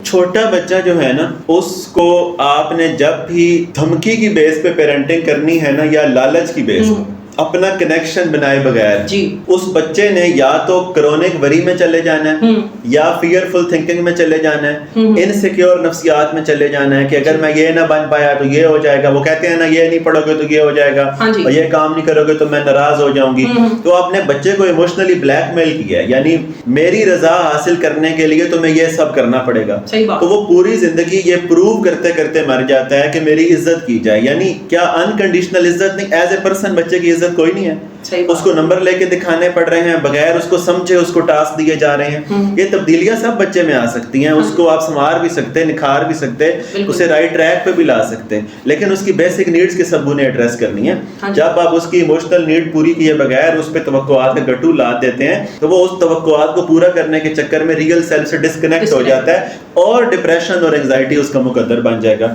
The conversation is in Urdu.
چھوٹا بچہ جو ہے نا اس کو آپ نے جب بھی دھمکی کی بیس پہ پیرنٹنگ کرنی ہے نا یا لالچ کی بیس پہ اپنا کنیکشن بنائے بغیر اس بچے نے یا تو کرونک وری میں چلے جانا ہے یا فیئرفل تھنکنگ میں چلے جانا ہے, انسیکیور نفسیات میں چلے جانا ہے کہ اگر میں یہ نہ بن پایا تو یہ ہو جائے گا. وہ کہتے ہیں نا یہ نہیں پڑھو گے تو یہ ہو جائے گا اور یہ کام نہیں کرو گے تو میں ناراض ہو جاؤں گی. تو آپ نے بچے کو ایموشنلی بلیک میل کیا ہے, یعنی میری رضا حاصل کرنے کے لیے تمہیں یہ سب کرنا پڑے گا. تو وہ پوری زندگی یہ پروو کرتے کرتے مر جاتا ہے کہ میری عزت کی جائے. یعنی کیا انکنڈیشنل عزت نہیں, ایز اے پرسن بچے کی عزت کوئی نہیں ہے. اس کو نمبر لے کے دکھانے پڑ رہے ہیں بغیر اس کو سمجھے, اس کو ٹاسک دیے جا رہے ہیں. یہ تبدیلیاں سب بچے میں آ سکتی ہیں. اس کو آپ سنوار بھی سکتے, نکھار بھی سکتے, اسے رائٹ ٹریک پہ بھی لا سکتے, لیکن اس کی بیسک نیڈز کے سب نے ایڈریس کرنی ہے. جب آپ اس کی ایموشنل نیڈ پوری کیے بغیر اس پہ توقعات کا گٹو لاد دیتے ہیں تو وہ اس توقعات کو پورا کرنے کے چکر میں ریئل سیلف سے ڈسکنیکٹ ہو جاتا ہے اور ڈپریشن اور اینگزائٹی اس کا مقدر بن جائے گا.